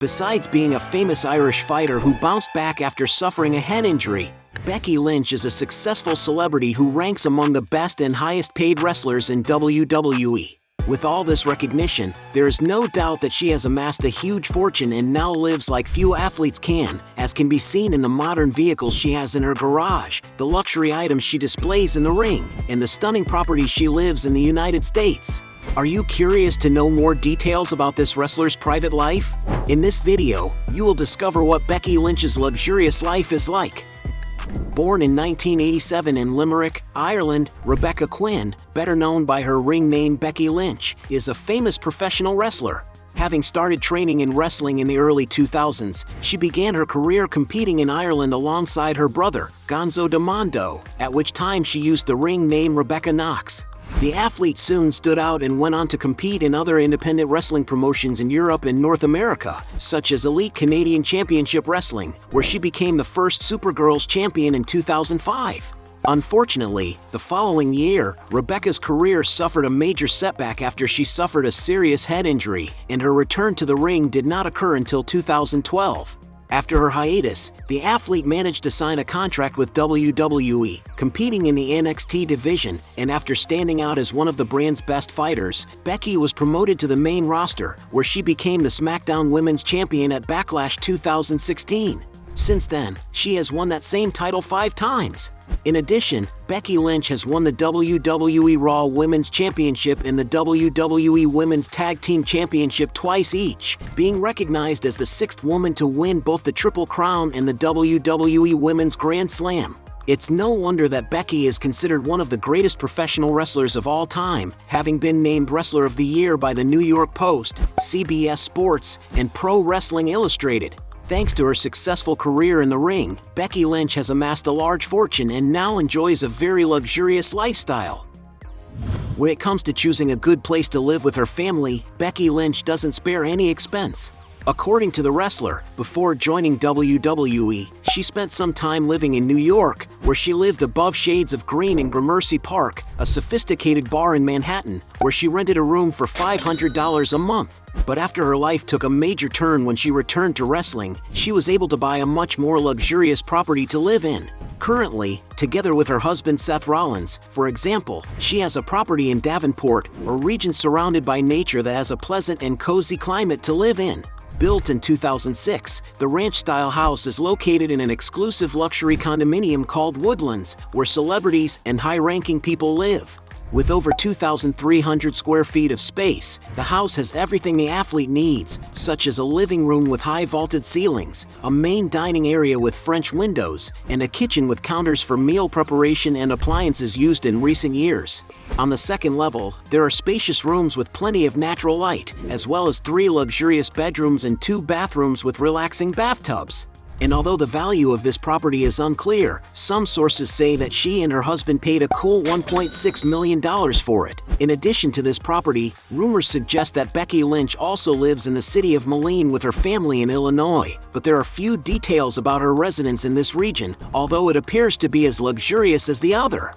Besides being a famous Irish fighter who bounced back after suffering a head injury, Becky Lynch is a successful celebrity who ranks among the best and highest-paid wrestlers in WWE. With all this recognition, there is no doubt that she has amassed a huge fortune and now lives like few athletes can, as can be seen in the modern vehicles she has in her garage, the luxury items she displays in the ring, and the stunning property she lives in the United States. Are you curious to know more details about this wrestler's private life? In this video, you will discover what Becky Lynch's luxurious life is like. Born in 1987 in Limerick, Ireland, Rebecca Quin, better known by her ring name Becky Lynch, is a famous professional wrestler. Having started training in wrestling in the early 2000s, she began her career competing in Ireland alongside her brother, Gonzo de Mondo, at which time she used the ring name Rebecca Knox. The athlete soon stood out and went on to compete in other independent wrestling promotions in Europe and North America, such as Elite Canadian Championship Wrestling, where she became the first Supergirls champion in 2005. Unfortunately, the following year, Rebecca's career suffered a major setback after she suffered a serious head injury, and her return to the ring did not occur until 2012. After her hiatus, the athlete managed to sign a contract with WWE, competing in the NXT division, and after standing out as one of the brand's best fighters, Becky was promoted to the main roster, where she became the SmackDown Women's Champion at Backlash 2016. Since then, she has won that same title 5 times. In addition, Becky Lynch has won the WWE Raw Women's Championship and the WWE Women's Tag Team Championship twice each, being recognized as the 6th woman to win both the Triple Crown and the WWE Women's Grand Slam. It's no wonder that Becky is considered one of the greatest professional wrestlers of all time, having been named Wrestler of the Year by the New York Post, CBS Sports, and Pro Wrestling Illustrated. Thanks to her successful career in the ring, Becky Lynch has amassed a large fortune and now enjoys a very luxurious lifestyle. When it comes to choosing a good place to live with her family, Becky Lynch doesn't spare any expense. According to the wrestler, before joining WWE, she spent some time living in New York, where she lived above shades of green in Gramercy Park, a sophisticated bar in Manhattan, where she rented a room for $500 a month. But after her life took a major turn when she returned to wrestling, she was able to buy a much more luxurious property to live in. Currently, together with her husband Seth Rollins, for example, she has a property in Davenport, a region surrounded by nature that has a pleasant and cozy climate to live in. Built in 2006, the ranch-style house is located in an exclusive luxury condominium called Woodlands, where celebrities and high-ranking people live. With over 2,300 square feet of space, the house has everything the athlete needs, such as a living room with high vaulted ceilings, a main dining area with French windows, and a kitchen with counters for meal preparation and appliances used in recent years. On the second level, there are spacious rooms with plenty of natural light, as well as 3 luxurious bedrooms and 2 bathrooms with relaxing bathtubs. And although the value of this property is unclear, some sources say that she and her husband paid a cool $1.6 million for it. In addition to this property, rumors suggest that Becky Lynch also lives in the city of Moline with her family in Illinois, but there are few details about her residence in this region, although it appears to be as luxurious as the other.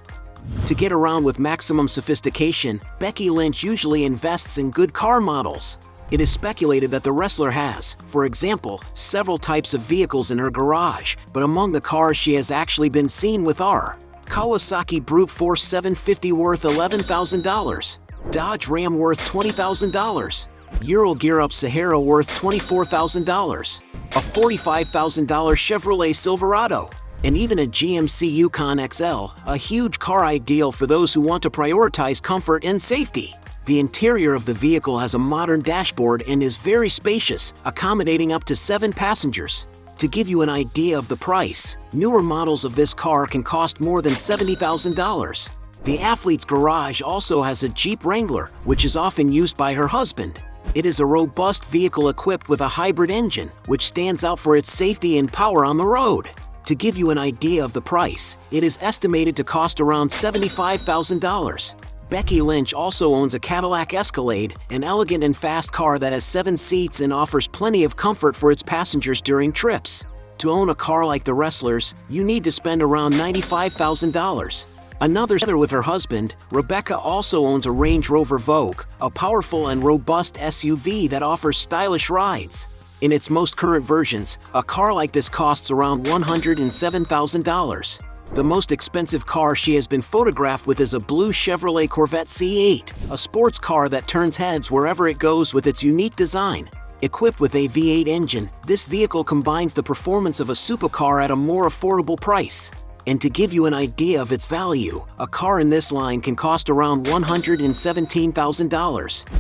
To get around with maximum sophistication, Becky Lynch usually invests in good car models. It is speculated that the wrestler has, for example, several types of vehicles in her garage, but among the cars she has actually been seen with are Kawasaki Brute Force 750 worth $11,000, Dodge Ram worth $20,000, Ural Gear Up Sahara worth $24,000, a $45,000 Chevrolet Silverado, and even a GMC Yukon XL, a huge car ideal for those who want to prioritize comfort and safety. The interior of the vehicle has a modern dashboard and is very spacious, accommodating up to 7 passengers. To give you an idea of the price, newer models of this car can cost more than $70,000. The athlete's garage also has a Jeep Wrangler, which is often used by her husband. It is a robust vehicle equipped with a hybrid engine, which stands out for its safety and power on the road. To give you an idea of the price, it is estimated to cost around $75,000. Becky Lynch also owns a Cadillac Escalade, an elegant and fast car that has 7 seats and offers plenty of comfort for its passengers during trips. To own a car like the wrestlers, you need to spend around $95,000. Another with her husband, Rebecca also owns a Range Rover Vogue, a powerful and robust SUV that offers stylish rides. In its most current versions, a car like this costs around $107,000. The most expensive car she has been photographed with is a blue Chevrolet Corvette C8, a sports car that turns heads wherever it goes with its unique design. Equipped with a V8 engine, this vehicle combines the performance of a supercar at a more affordable price. And to give you an idea of its value, a car in this line can cost around $117,000.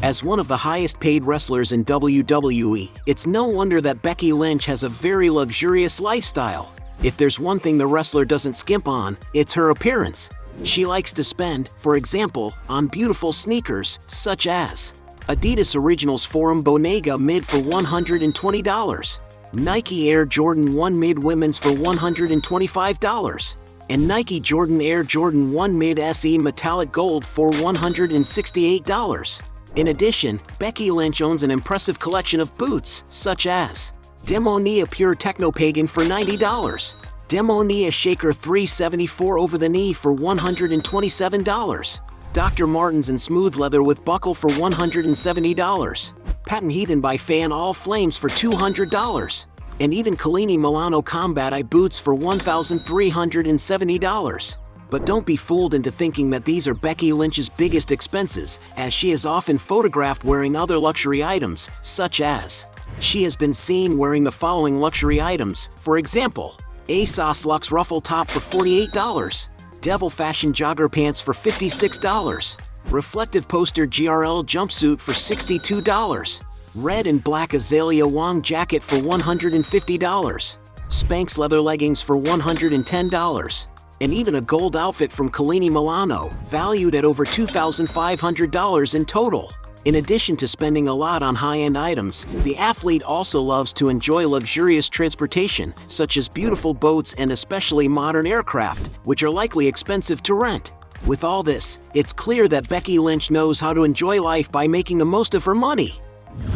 As one of the highest-paid wrestlers in WWE, it's no wonder that Becky Lynch has a very luxurious lifestyle. If there's one thing the wrestler doesn't skimp on, it's her appearance. She likes to spend, for example, on beautiful sneakers, such as Adidas Originals Forum Bonega Mid for $120, Nike Air Jordan 1 Mid Women's for $125, and Nike Jordan Air Jordan 1 Mid SE Metallic Gold for $168. In addition, Becky Lynch owns an impressive collection of boots, such as Demonia Pure Technopagan for $90, Demonia Shaker 374 over the knee for $127, Dr. Martens and Smooth Leather with Buckle for $170, Patent Heathen by Fan All Flames for $200, and even Collini Milano Combat Eye boots for $1,370. But don't be fooled into thinking that these are Becky Lynch's biggest expenses, as she is often photographed wearing other luxury items, such as she has been seen wearing the following luxury items, for example, ASOS Luxe Ruffle Top for $48, Devil Fashion Jogger Pants for $56, Reflective Poster GRL Jumpsuit for $62, Red and Black Azalea Wong Jacket for $150, Spanx Leather Leggings for $110, and even a gold outfit from Collini Milano, valued at over $2,500 in total. In addition to spending a lot on high-end items, the athlete also loves to enjoy luxurious transportation, such as beautiful boats and especially modern aircraft, which are likely expensive to rent. With all this, it's clear that Becky Lynch knows how to enjoy life by making the most of her money.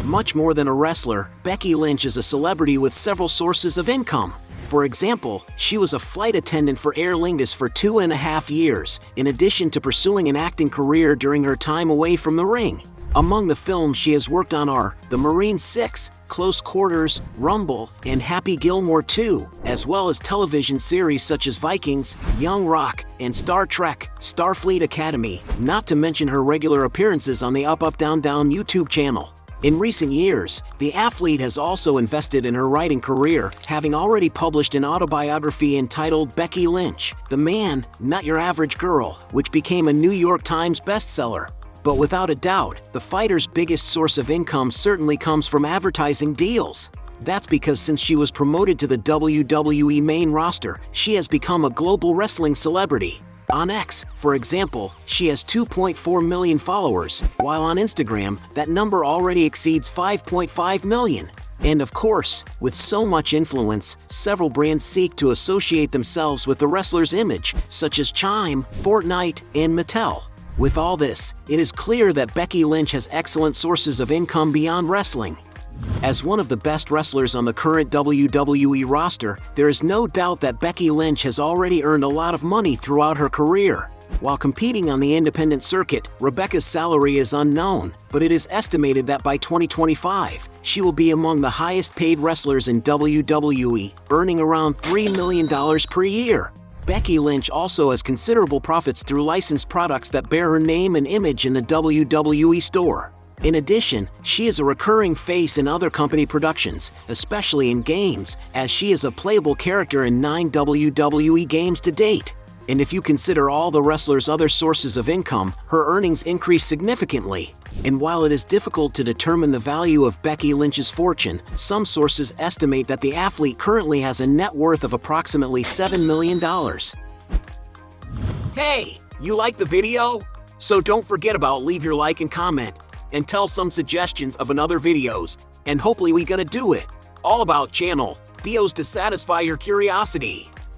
Much more than a wrestler, Becky Lynch is a celebrity with several sources of income. For example, she was a flight attendant for Aer Lingus for 2.5 years, in addition to pursuing an acting career during her time away from the ring. Among the films she has worked on are The Marine 6, Close Quarters, Rumble, and Happy Gilmore 2, as well as television series such as Vikings, Young Rock, and Star Trek, Starfleet Academy, not to mention her regular appearances on the Up Up Down Down YouTube channel. In recent years, the athlete has also invested in her writing career, having already published an autobiography entitled Becky Lynch, The Man, Not Your Average Girl, which became a New York Times bestseller. But without a doubt, the fighter's biggest source of income certainly comes from advertising deals. That's because since she was promoted to the WWE main roster, she has become a global wrestling celebrity. On X, for example, she has 2.4 million followers, while on Instagram, that number already exceeds 5.5 million. And of course, with so much influence, several brands seek to associate themselves with the wrestler's image, such as Chime, Fortnite, and Mattel. With all this, it is clear that Becky Lynch has excellent sources of income beyond wrestling. As one of the best wrestlers on the current WWE roster, there is no doubt that Becky Lynch has already earned a lot of money throughout her career. While competing on the independent circuit, Rebecca's salary is unknown, but it is estimated that by 2025, she will be among the highest-paid wrestlers in WWE, earning around $3 million per year. Becky Lynch also has considerable profits through licensed products that bear her name and image in the WWE store. In addition, she is a recurring face in other company productions, especially in games, as she is a playable character in 9 WWE games to date. And if you consider all the wrestler's other sources of income, her earnings increase significantly. And while it is difficult to determine the value of Becky Lynch's fortune, some sources estimate that the athlete currently has a net worth of approximately $7 million. Hey, you like the video? So don't forget about leave your like and comment, and tell some suggestions of another videos, and hopefully we gonna do it. All about channel Dios to satisfy your curiosity.